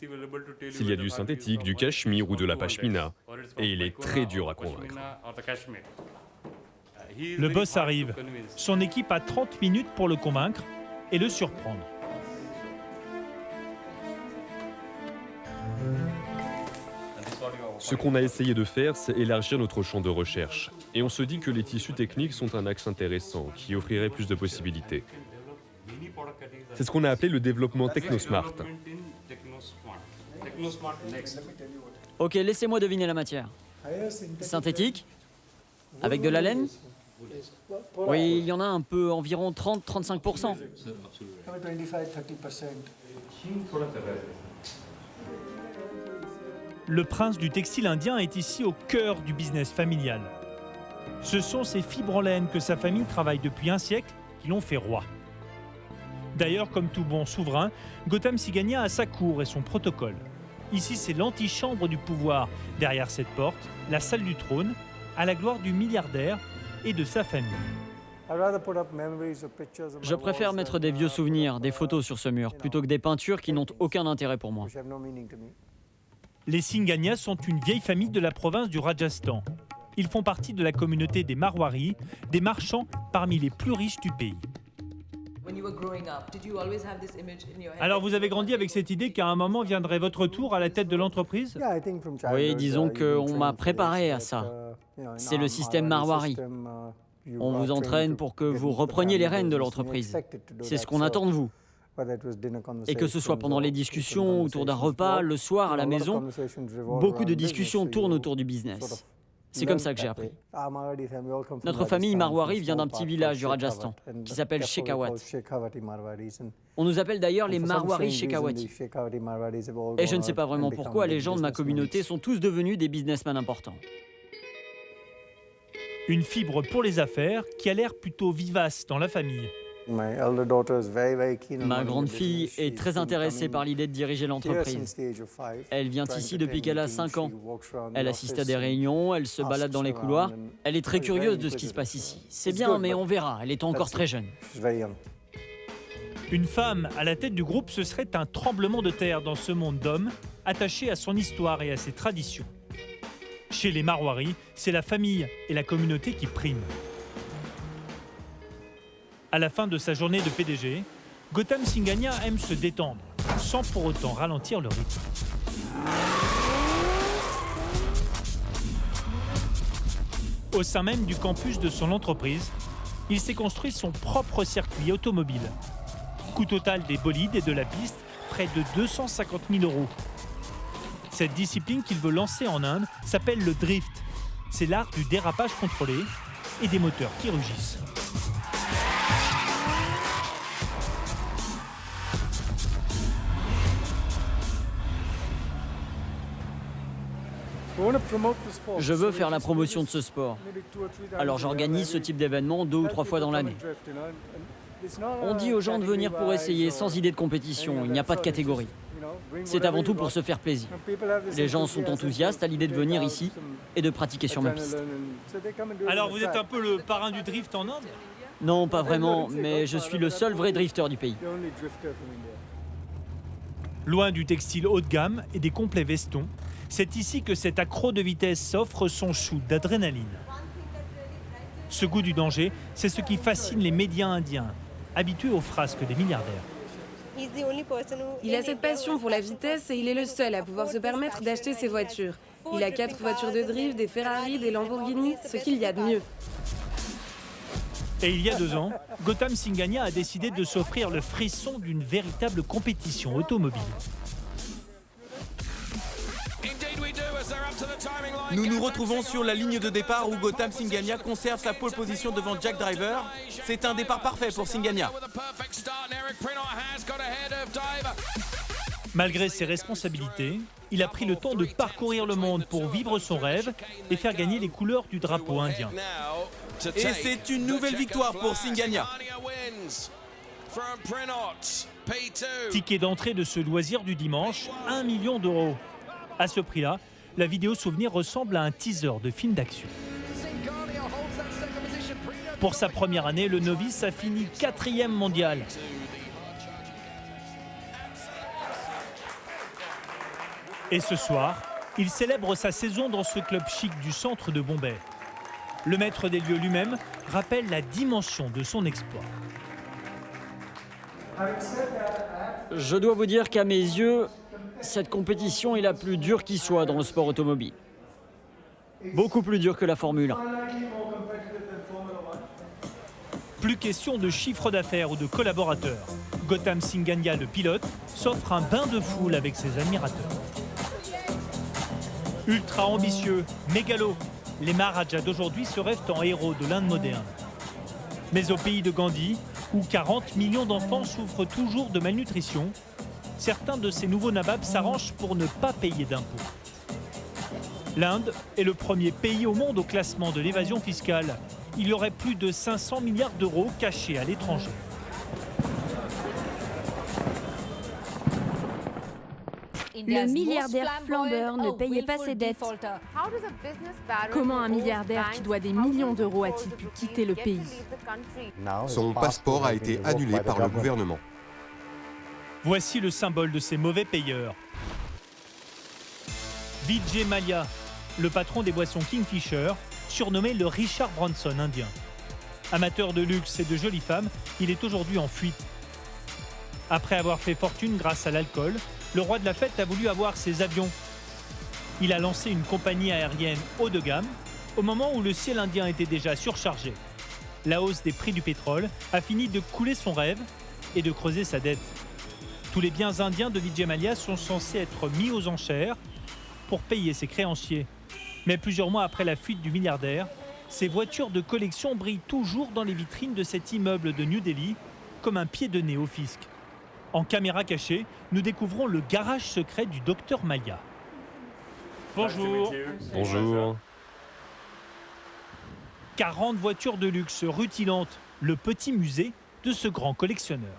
s'il y a du synthétique, du cachemire ou de la pashmina, et il est très dur à convaincre. Le boss arrive. Son équipe a 30 minutes pour le convaincre et le surprendre. Ce qu'on a essayé de faire, c'est élargir notre champ de recherche. Et on se dit que les tissus techniques sont un axe intéressant, qui offrirait plus de possibilités. C'est ce qu'on a appelé le développement technosmart. Ok, laissez-moi deviner la matière. Synthétique? Avec de la laine? Oui, il y en a un peu, environ 30-35%. Le prince du textile indien est ici au cœur du business familial. Ce sont ces fibres en laine que sa famille travaille depuis un siècle qui l'ont fait roi. D'ailleurs, comme tout bon souverain, Gautam Singania a sa cour et son protocole. Ici, c'est l'antichambre du pouvoir. Derrière cette porte, la salle du trône, à la gloire du milliardaire et de sa famille. Je préfère mettre des vieux souvenirs, des photos sur ce mur, plutôt que des peintures qui n'ont aucun intérêt pour moi. Les Singania sont une vieille famille de la province du Rajasthan. Ils font partie de la communauté des Marwaris, des marchands parmi les plus riches du pays. Alors vous avez grandi avec cette idée qu'à un moment viendrait votre tour à la tête de l'entreprise? Oui, disons qu'on m'a préparé à ça. C'est le système Marwari. On vous entraîne pour que vous repreniez les rênes de l'entreprise. C'est ce qu'on attend de vous. Et que ce soit pendant les discussions, autour d'un repas, le soir à la maison, beaucoup de discussions tournent autour du business. C'est comme ça que j'ai appris. Notre famille Marwari vient d'un petit village du Rajasthan qui s'appelle Shekhawat. On nous appelle d'ailleurs les Marwari Shekhawati. Et je ne sais pas vraiment pourquoi les gens de ma communauté sont tous devenus des businessmen importants. Une fibre pour les affaires qui a l'air plutôt vivace dans la famille. Ma grande fille est très intéressée par l'idée de diriger l'entreprise. Elle vient ici depuis qu'elle a 5 ans. Elle assiste à des réunions, elle se balade dans les couloirs. Elle est très curieuse de ce qui se passe ici. C'est bien, mais on verra, elle est encore très jeune. Une femme à la tête du groupe, ce serait un tremblement de terre dans ce monde d'hommes, attaché à son histoire et à ses traditions. Chez les Marwari, c'est la famille et la communauté qui priment. À la fin de sa journée de PDG, Gautam Singania aime se détendre, sans pour autant ralentir le rythme. Au sein même du campus de son entreprise, il s'est construit son propre circuit automobile. Coût total des bolides et de la piste, près de 250 000 €. Cette discipline qu'il veut lancer en Inde s'appelle le drift. C'est l'art du dérapage contrôlé et des moteurs qui rugissent. Je veux faire la promotion de ce sport. Alors j'organise ce type d'événement 2 ou 3 fois dans l'année. On dit aux gens de venir pour essayer, sans idée de compétition, il n'y a pas de catégorie. C'est avant tout pour se faire plaisir. Les gens sont enthousiastes à l'idée de venir ici et de pratiquer sur ma piste. Alors vous êtes un peu le parrain du drift en Inde? Non, pas vraiment, mais je suis le seul vrai drifter du pays. Loin du textile haut de gamme et des complets vestons, c'est ici que cet accro de vitesse s'offre son shoot d'adrénaline. Ce goût du danger, c'est ce qui fascine les médias indiens, habitués aux frasques des milliardaires. Il a cette passion pour la vitesse et il est le seul à pouvoir se permettre d'acheter ses voitures. Il a 4 voitures de drift, des Ferrari, des Lamborghini, ce qu'il y a de mieux. Et il y a 2 ans, Gautam Singania a décidé de s'offrir le frisson d'une véritable compétition automobile. Nous nous retrouvons sur la ligne de départ où Gautam Singania conserve sa pole position devant Jack Driver. C'est un départ parfait pour Singania. Malgré ses responsabilités, il a pris le temps de parcourir le monde pour vivre son rêve et faire gagner les couleurs du drapeau indien. Et c'est une nouvelle victoire pour Singania. Ticket d'entrée de ce loisir du dimanche, 1 million d'euros. À ce prix-là, la vidéo souvenir ressemble à un teaser de film d'action. Pour sa première année, le novice a fini 4e mondial. Et ce soir, il célèbre sa saison dans ce club chic du centre de Bombay. Le maître des lieux lui-même rappelle la dimension de son exploit. Je dois vous dire qu'à mes yeux, cette compétition est la plus dure qui soit dans le sport automobile. Beaucoup plus dure que la Formule 1. Plus question de chiffre d'affaires ou de collaborateurs. Gautam Singania, le pilote, s'offre un bain de foule avec ses admirateurs. Ultra ambitieux, mégalo, les Maharajas d'aujourd'hui se rêvent en héros de l'Inde moderne. Mais au pays de Gandhi, où 40 millions d'enfants souffrent toujours de malnutrition, certains de ces nouveaux nababs s'arrangent pour ne pas payer d'impôts. L'Inde est le premier pays au monde au classement de l'évasion fiscale. Il y aurait plus de 500 milliards d'euros cachés à l'étranger. Le milliardaire flambeur ne payait pas ses dettes. Comment un milliardaire qui doit des millions d'euros a-t-il pu quitter le pays? Son passeport a été annulé par le gouvernement. Voici le symbole de ces mauvais payeurs. Vijay Mallya, le patron des boissons Kingfisher, surnommé le Richard Branson indien. Amateur de luxe et de jolies femmes, il est aujourd'hui en fuite. Après avoir fait fortune grâce à l'alcool, le roi de la fête a voulu avoir ses avions. Il a lancé une compagnie aérienne haut de gamme au moment où le ciel indien était déjà surchargé. La hausse des prix du pétrole a fini de couler son rêve et de creuser sa dette. Tous les biens indiens de Vijay Mallya sont censés être mis aux enchères pour payer ses créanciers. Mais plusieurs mois après la fuite du milliardaire, ses voitures de collection brillent toujours dans les vitrines de cet immeuble de New Delhi comme un pied de nez au fisc. En caméra cachée, nous découvrons le garage secret du docteur Mallya. Bonjour. Bonjour. 40 voitures de luxe rutilantes, le petit musée de ce grand collectionneur.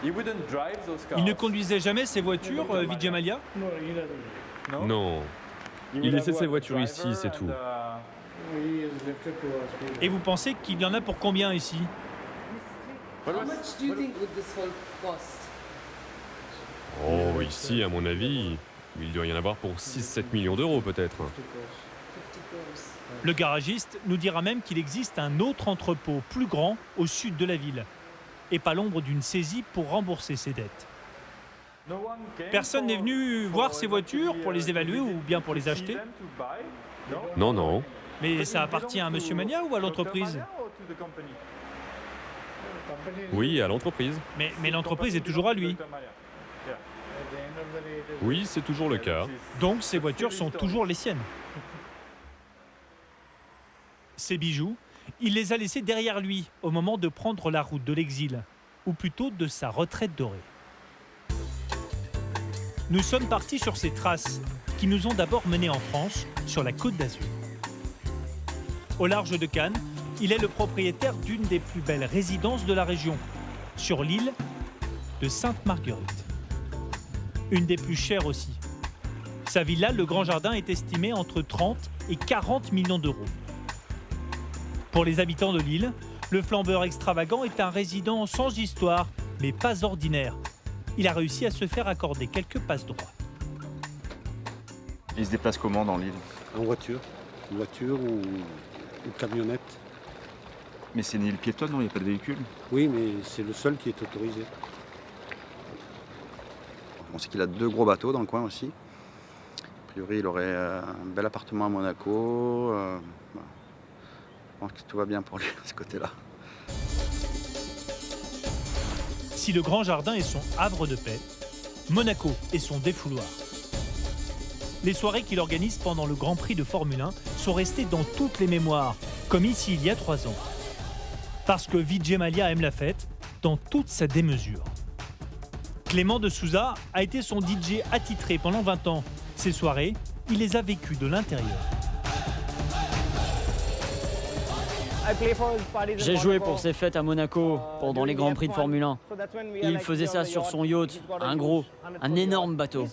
Il ne conduisait jamais ces voitures, Vijay Mallya? Non. Il laissait ses voitures ici, c'est tout. Et vous pensez qu'il y en a pour combien ici? Oh, ici, à mon avis, il doit y en avoir pour 6-7 millions d'euros peut-être. Le garagiste nous dira même qu'il existe un autre entrepôt plus grand au sud de la ville, et pas l'ombre d'une saisie pour rembourser ses dettes. Personne n'est venu voir ces voitures pour les évaluer ou bien pour les acheter? Non, non. Mais ça appartient à Monsieur Mallya ou à l'entreprise? Oui, à l'entreprise. Mais l'entreprise est toujours à lui. Oui, c'est toujours le cas. Donc ces voitures sont toujours les siennes. Ces bijoux, il les a laissés derrière lui au moment de prendre la route de l'exil, ou plutôt de sa retraite dorée. Nous sommes partis sur ces traces qui nous ont d'abord menés en France, sur la Côte d'Azur. Au large de Cannes, il est le propriétaire d'une des plus belles résidences de la région, sur l'île de Sainte-Marguerite. Une des plus chères aussi. Sa villa, le Grand Jardin, est estimée entre 30 et 40 millions d'euros. Pour les habitants de l'île, le flambeur extravagant est un résident sans histoire, mais pas ordinaire. Il a réussi à se faire accorder quelques passe-droits. Il se déplace comment dans l'île? En voiture. Une voiture ou une camionnette. Mais c'est une île piétonne, non? Il n'y a pas de véhicule? Oui, mais c'est le seul qui est autorisé. On sait qu'il a 2 gros bateaux dans le coin aussi. A priori, il aurait un bel appartement à Monaco. Je pense que tout va bien pour lui de ce côté-là. Si le Grand Jardin est son havre de paix, Monaco est son défouloir. Les soirées qu'il organise pendant le Grand Prix de Formule 1 sont restées dans toutes les mémoires, comme ici il y a 3 ans. Parce que Vijay Mallya aime la fête dans toute sa démesure. Clément de Souza a été son DJ attitré pendant 20 ans. Ces soirées, il les a vécues de l'intérieur. J'ai joué pour ses fêtes à Monaco pendant les Grands Prix de Formule 1. Il faisait ça sur son yacht, un énorme bateau.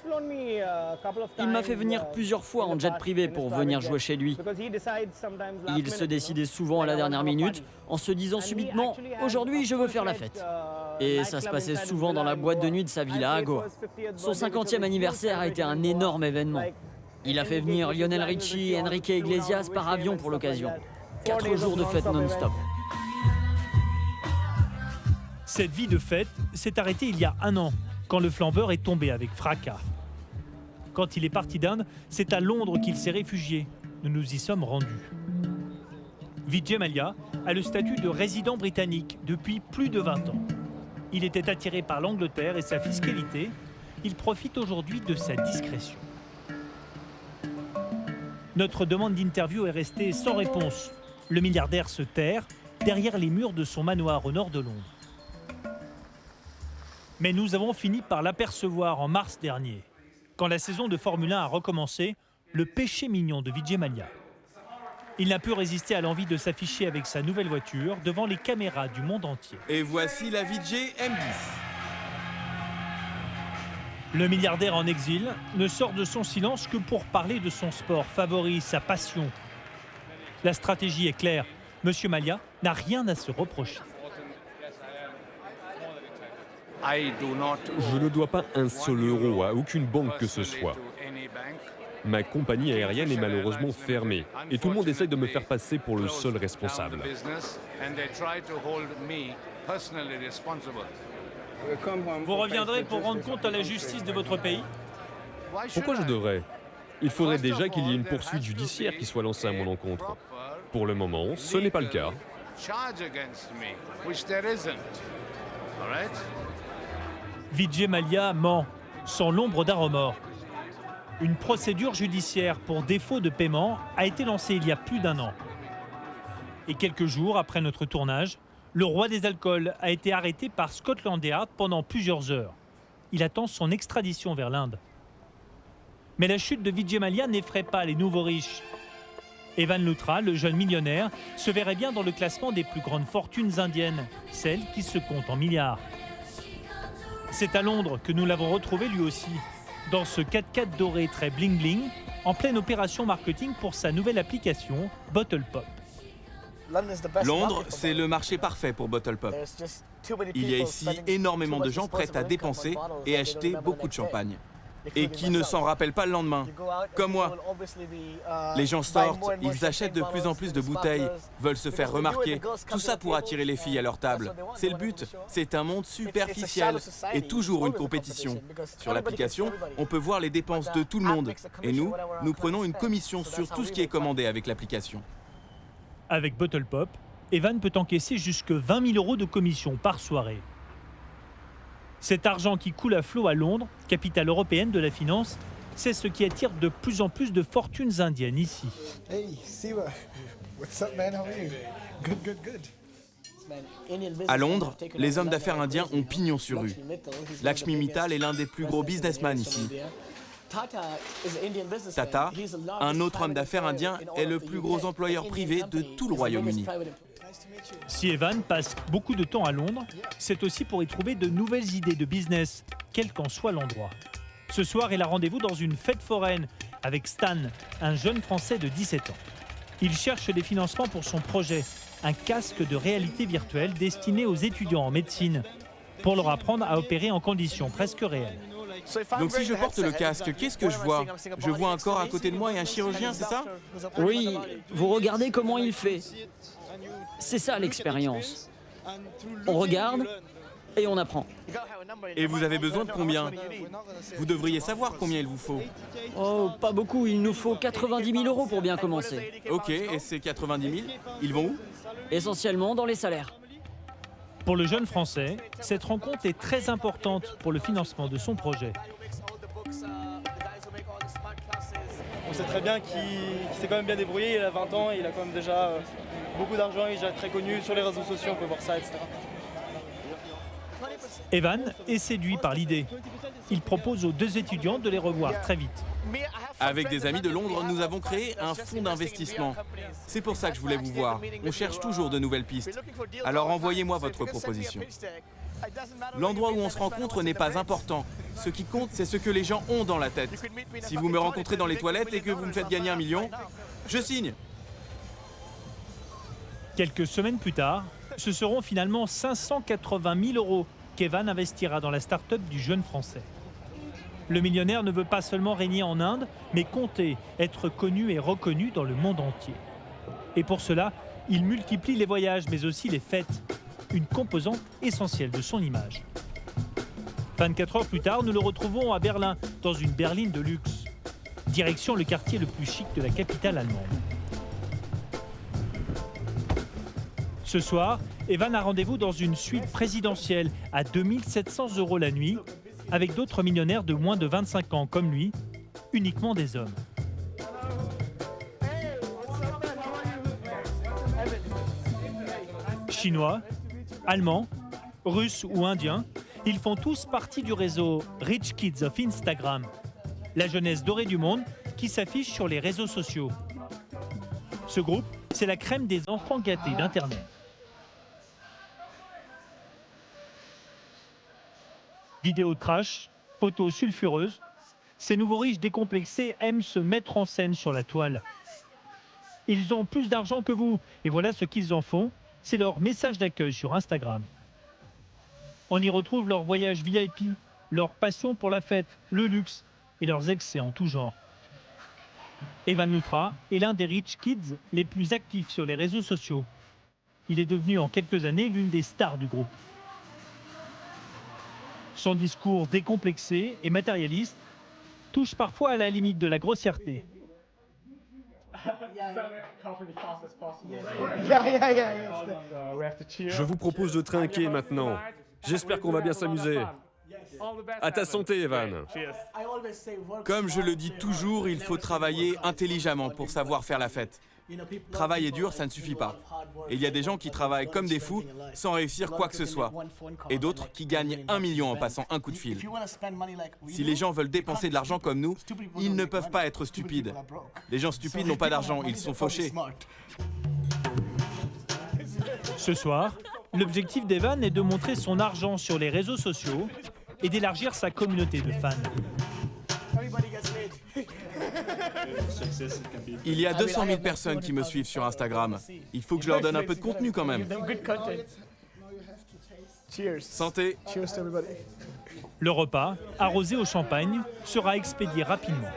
Il m'a fait venir plusieurs fois en jet privé pour venir jouer chez lui. Il se décidait souvent à la dernière minute en se disant subitement « Aujourd'hui, je veux faire la fête ». Et ça se passait souvent dans la boîte de nuit de sa villa à Goa. Son 50e anniversaire a été un énorme événement. Il a fait venir Lionel Richie et Enrique Iglesias par avion pour l'occasion. 4 jours de fête non-stop. Cette vie de fête s'est arrêtée il y a 1 an, quand le flambeur est tombé avec fracas. Quand il est parti d'Inde, c'est à Londres qu'il s'est réfugié. Nous nous y sommes rendus. Vijay Mallya a le statut de résident britannique depuis plus de 20 ans. Il était attiré par l'Angleterre et sa fiscalité. Il profite aujourd'hui de sa discrétion. Notre demande d'interview est restée sans réponse. Le milliardaire se terre derrière les murs de son manoir au nord de Londres. Mais nous avons fini par l'apercevoir en mars dernier. Quand la saison de Formule 1 a recommencé, le péché mignon de Vijay Mallya. Il n'a pu résister à l'envie de s'afficher avec sa nouvelle voiture devant les caméras du monde entier. Et voici la Vijay M10. Le milliardaire en exil ne sort de son silence que pour parler de son sport favori, sa passion. La stratégie est claire. Monsieur Mallya n'a rien à se reprocher. Je ne dois pas un seul euro à aucune banque que ce soit. Ma compagnie aérienne est malheureusement fermée et tout le monde essaye de me faire passer pour le seul responsable. Vous reviendrez pour rendre compte à la justice de votre pays? Pourquoi je devrais? Il faudrait déjà qu'il y ait une poursuite judiciaire qui soit lancée à mon encontre. Pour le moment, ce n'est pas le cas. Vijay Mallya ment, sans l'ombre d'un remords. Une procédure judiciaire pour défaut de paiement a été lancée il y a plus d'1 an. Et quelques jours après notre tournage, le roi des alcools a été arrêté par Scotland Yard pendant plusieurs heures. Il attend son extradition vers l'Inde. Mais la chute de Vijay Mallya n'effraie pas les nouveaux riches. Evan Lutra, le jeune millionnaire, se verrait bien dans le classement des plus grandes fortunes indiennes, celles qui se comptent en milliards. C'est à Londres que nous l'avons retrouvé lui aussi, dans ce 4x4 doré très bling-bling, en pleine opération marketing pour sa nouvelle application Bottle Pop. Londres, c'est le marché parfait pour Bottle Pop. Il y a ici énormément de gens prêts à dépenser et acheter beaucoup de champagne. Et qui ne s'en rappellent pas le lendemain. Comme moi. Les gens sortent, ils achètent de plus en plus de bouteilles, veulent se faire remarquer. Tout ça pour attirer les filles à leur table. C'est le but. C'est un monde superficiel et toujours une compétition. Sur l'application, on peut voir les dépenses de tout le monde. Et nous prenons une commission sur tout ce qui est commandé avec l'application. Avec Bottle Pop, Evan peut encaisser jusque 20 000 € de commission par soirée. Cet argent qui coule à flot à Londres, capitale européenne de la finance, c'est ce qui attire de plus en plus de fortunes indiennes ici. À Londres, les hommes d'affaires indiens ont pignon sur rue. Lakshmi Mittal est l'un des plus gros businessmen ici. Tata, un autre homme d'affaires indien, est le plus gros employeur privé de tout le Royaume-Uni. Si Evan passe beaucoup de temps à Londres, c'est aussi pour y trouver de nouvelles idées de business, quel qu'en soit l'endroit. Ce soir, il a rendez-vous dans une fête foraine avec Stan, un jeune Français de 17 ans. Il cherche des financements pour son projet, un casque de réalité virtuelle destiné aux étudiants en médecine, pour leur apprendre à opérer en conditions presque réelles. Donc si je porte le casque, qu'est-ce que je vois? Je vois un corps à côté de moi et un chirurgien, c'est ça? Oui, vous regardez comment il fait. C'est ça l'expérience. On regarde et on apprend. Et vous avez besoin de combien? Vous devriez savoir combien il vous faut. Oh, pas beaucoup, il nous faut 90 000 € pour bien commencer. Ok, et ces 90 000, ils vont où? Essentiellement dans les salaires. Pour le jeune Français, cette rencontre est très importante pour le financement de son projet. On sait très bien qu'il s'est quand même bien débrouillé, il a 20 ans, il a quand même déjà beaucoup d'argent, il est déjà très connu sur les réseaux sociaux, on peut voir ça, etc. Evan est séduit par l'idée. Il propose aux deux étudiants de les revoir très vite. Avec des amis de Londres, nous avons créé un fonds d'investissement. C'est pour ça que je voulais vous voir. On cherche toujours de nouvelles pistes. Alors envoyez-moi votre proposition. L'endroit où on se rencontre n'est pas important. Ce qui compte, c'est ce que les gens ont dans la tête. Si vous me rencontrez dans les toilettes et que vous me faites gagner 1 million, je signe. Quelques semaines plus tard, ce seront finalement 580 000 € qu'Evan investira dans la start-up du jeune Français. Le millionnaire ne veut pas seulement régner en Inde, mais compter être connu et reconnu dans le monde entier. Et pour cela, il multiplie les voyages, mais aussi les fêtes, une composante essentielle de son image. 24 heures plus tard, nous le retrouvons à Berlin, dans une berline de luxe. Direction le quartier le plus chic de la capitale allemande. Ce soir, Evan a rendez-vous dans une suite présidentielle à 2 700 € la nuit, avec d'autres millionnaires de moins de 25 ans comme lui, uniquement des hommes. Chinois, Allemands, Russes ou Indiens, ils font tous partie du réseau Rich Kids of Instagram, la jeunesse dorée du monde qui s'affiche sur les réseaux sociaux. Ce groupe, c'est la crème des enfants gâtés d'Internet. Vidéos trash, photos sulfureuses, ces nouveaux riches décomplexés aiment se mettre en scène sur la toile. Ils ont plus d'argent que vous, et voilà ce qu'ils en font, c'est leur message d'accueil sur Instagram. On y retrouve leurs voyages VIP, leur passion pour la fête, le luxe et leurs excès en tout genre. Evan Lutra est l'un des rich kids les plus actifs sur les réseaux sociaux. Il est devenu en quelques années l'une des stars du groupe. Son discours décomplexé et matérialiste touche parfois à la limite de la grossièreté. Je vous propose de trinquer maintenant. J'espère qu'on va bien s'amuser. À ta santé, Evan. Comme je le dis toujours, il faut travailler intelligemment pour savoir faire la fête. Travailler dur, ça ne suffit pas. Et il y a des gens qui travaillent comme des fous sans réussir quoi que ce soit. Et d'autres qui gagnent 1 million en passant un coup de fil. Si les gens veulent dépenser de l'argent comme nous, ils ne peuvent pas être stupides. Les gens stupides n'ont pas d'argent, ils sont fauchés. Ce soir, l'objectif d'Evan est de montrer son argent sur les réseaux sociaux et d'élargir sa communauté de fans. Il y a 200 000 personnes qui me suivent sur Instagram. Il faut que je leur donne un peu de contenu quand même. Santé. Le repas, arrosé au champagne, sera expédié rapidement.